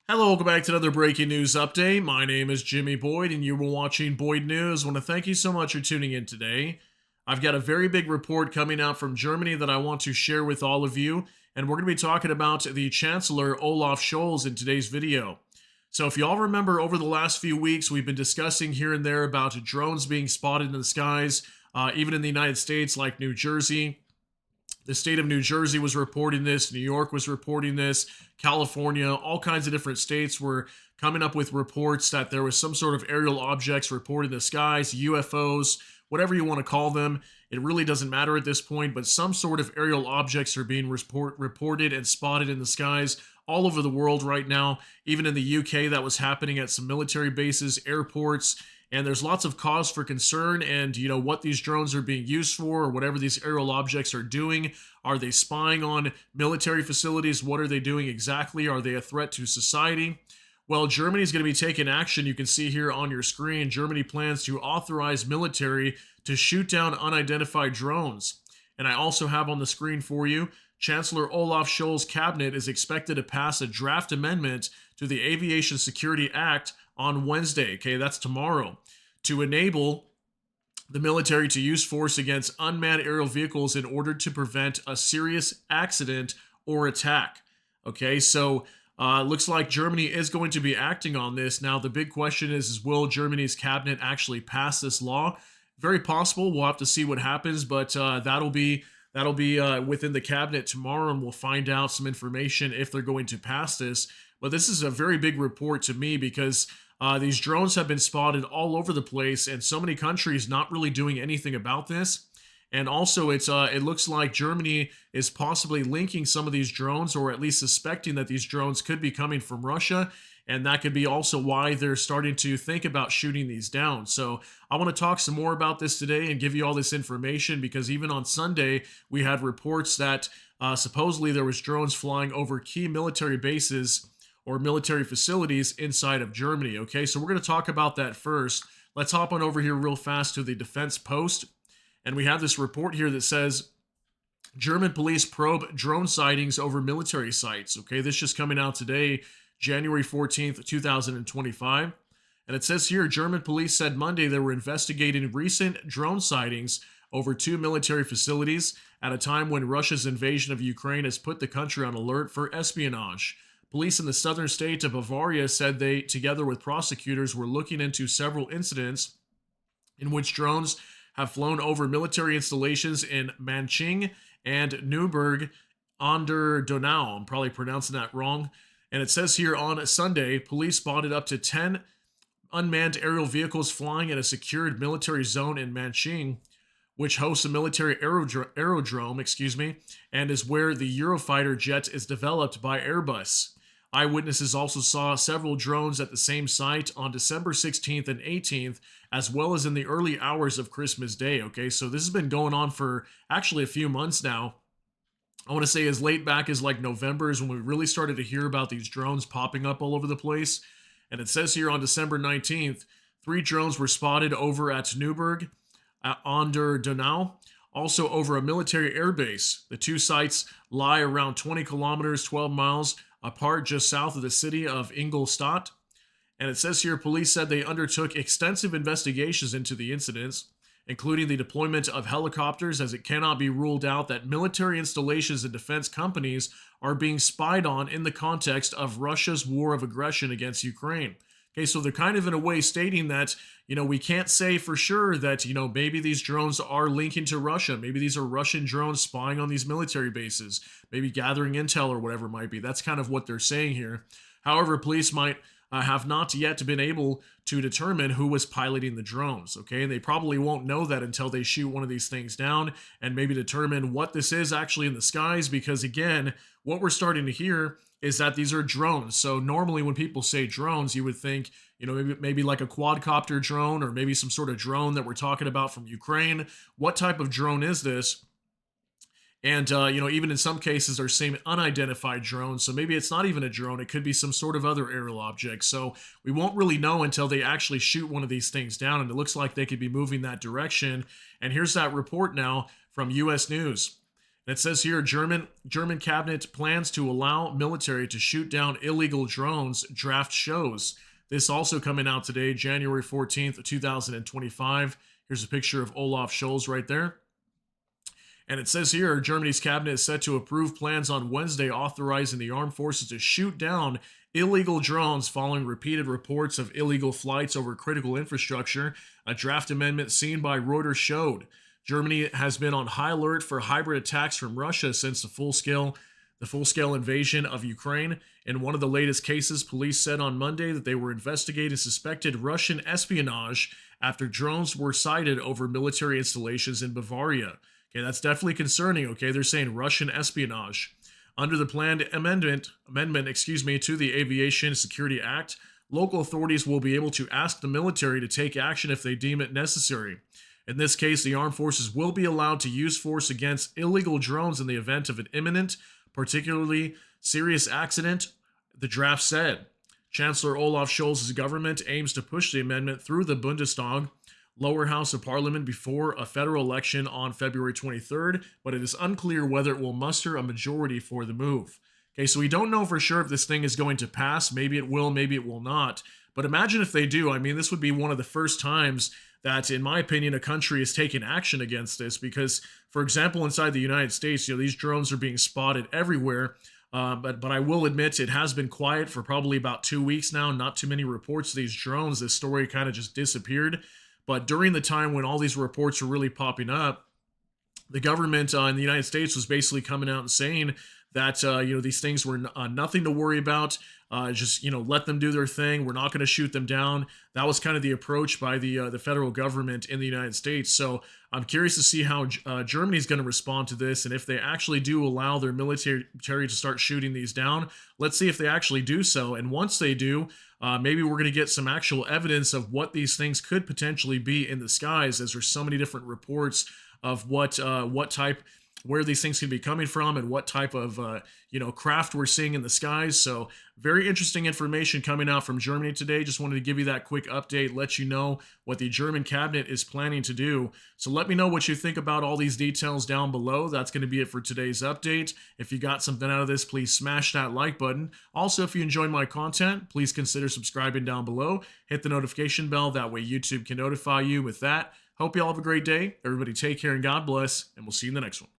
Hello, welcome back to another breaking news update. My name is Jimmy Boyd, and you were watching Boyd News. I want to thank you so much for tuning in today. I've got a very big report coming out from Germany that I want to share with all of you, and we're going to be talking about the Chancellor Olaf Scholz in today's video. So, if you all remember, over the last few weeks, we've been discussing here and there about drones being spotted in the skies, even in the United States, like New Jersey. The state of New Jersey was reporting this, New York was reporting this, California, all kinds of different states were coming up with reports that there was some sort of aerial objects reported in the skies, UFOs, whatever you want to call them. It really doesn't matter at this point, but some sort of aerial objects are being reported and spotted in the skies all over the world right now. Even in the UK, that was happening at some military bases, airports, and there's lots of cause for concern. And what these drones are being used for, or whatever these aerial objects are doing. Are they spying on military facilities? What are they doing exactly? Are they a threat to society? Well, Germany is going to be taking action. You can see here on your screen, Germany plans to authorize military to shoot down unidentified drones. And I also have on the screen for you, Chancellor Olaf Scholz's cabinet is expected to pass a draft amendment to the Aviation Security Act on Wednesday. Okay, that's tomorrow, to enable the military to use force against unmanned aerial vehicles in order to prevent a serious accident or attack. Okay, so looks like Germany is going to be acting on this. Now, the big question is will Germany's cabinet actually pass this law? Very possible. We'll have to see what happens, but that'll be within the cabinet tomorrow, and we'll find out some information if they're going to pass this. But this is a very big report to me because these drones have been spotted all over the place, and so many countries not really doing anything about this. And also, it looks like Germany is possibly linking some of these drones, or at least suspecting that these drones could be coming from Russia. And that could be also why they're starting to think about shooting these down. So I want to talk some more about this today and give you all this information, because even on Sunday, we had reports that supposedly there was drones flying over key military bases or military facilities inside of Germany. Okay, so we're going to talk about that first. Let's hop on over here real fast to the Defense Post. And we have this report here that says German police probe drone sightings over military sites. Okay, this just coming out today, January 14th, 2025. And it says here German police said Monday they were investigating recent drone sightings over two military facilities at a time when Russia's invasion of Ukraine has put the country on alert for espionage. Police in the southern state of Bavaria said they, together with prosecutors, were looking into several incidents in which drones have flown over military installations in Manching and Neuburg an der Donau. I'm probably pronouncing that wrong. And it says here on Sunday, police spotted up to 10 unmanned aerial vehicles flying in a secured military zone in Manching, which hosts a military aerodrome, and is where the Eurofighter jet is developed by Airbus. Eyewitnesses also saw several drones at the same site on December 16th and 18th, as well as in the early hours of Christmas Day. Okay, so this has been going on for actually a few months now. I want to say as late back as like November is when we really started to hear about these drones popping up all over the place. And it says here on December 19th, 3 drones were spotted over at Neuburg an der Donau, also over a military airbase. The two sites lie around 20 kilometers, 12 miles apart, just south of the city of Ingolstadt. And it says here police said they undertook extensive investigations into the incidents, including the deployment of helicopters, as it cannot be ruled out that military installations and defense companies are being spied on in the context of Russia's war of aggression against Ukraine. Okay, so they're kind of in a way stating that, we can't say for sure that, maybe these drones are linking to Russia. Maybe these are Russian drones spying on these military bases, maybe gathering intel or whatever it might be. That's kind of what they're saying here. However, police might have not yet been able to determine who was piloting the drones. Okay, and they probably won't know that until they shoot one of these things down and maybe determine what this is actually in the skies. Because again, what we're starting to hear is that these are drones. So normally when people say drones, you would think, maybe like a quadcopter drone, or maybe some sort of drone that we're talking about from Ukraine. What type of drone is this? And, even in some cases, they're saying unidentified drones. So maybe it's not even a drone. It could be some sort of other aerial object. So we won't really know until they actually shoot one of these things down. And it looks like they could be moving that direction. And here's that report now from U.S. News. And it says here, German cabinet plans to allow military to shoot down illegal drones, draft shows. This also coming out today, January 14th, 2025. Here's a picture of Olaf Scholz right there. And it says here Germany's cabinet is set to approve plans on Wednesday authorizing the armed forces to shoot down illegal drones following repeated reports of illegal flights over critical infrastructure, a draft amendment seen by Reuters showed. Germany has been on high alert for hybrid attacks from Russia since the full scale invasion of Ukraine. In one of the latest cases, police said on Monday that they were investigating suspected Russian espionage after drones were sighted over military installations in Bavaria. Okay, that's definitely concerning. Okay, they're saying Russian espionage. Under the planned amendment, to the Aviation Security Act, local authorities will be able to ask the military to take action if they deem it necessary. In this case, the armed forces will be allowed to use force against illegal drones in the event of an imminent, particularly serious accident, the draft said. Chancellor Olaf Scholz's government aims to push the amendment through the Bundestag, lower house of parliament, before a federal election on February 23rd, but it is unclear whether it will muster a majority for the move. Okay, so we don't know for sure if this thing is going to pass. Maybe it will, maybe it will not. But imagine if they do. I mean, this would be one of the first times that, in my opinion, a country has taken action against this because, for example, inside the United States, these drones are being spotted everywhere. But I will admit it has been quiet for probably about 2 weeks now. Not too many reports of these drones. This story kind of just disappeared. But during the time when all these reports were really popping up, the government in the United States was basically coming out and saying that these things were nothing to worry about. Just let them do their thing. We're not going to shoot them down. That was kind of the approach by the federal government in the United States. So I'm curious to see how Germany's going to respond to this, and if they actually do allow their military to start shooting these down. Let's see if they actually do so. And once they do, maybe we're going to get some actual evidence of what these things could potentially be in the skies, as there's so many different reports of what type, where these things can be coming from, and what type of craft we're seeing in the skies. So very interesting information coming out from Germany today. Just wanted to give you that quick update, let you know what the German cabinet is planning to do. So let me know what you think about all these details down below. That's going to be it for today's update. If you got something out of this, please smash that like button. Also, if you enjoyed my content, please consider subscribing down below. Hit the notification bell. That way YouTube can notify you. With that, hope you all have a great day. Everybody take care and God bless, and we'll see you in the next one.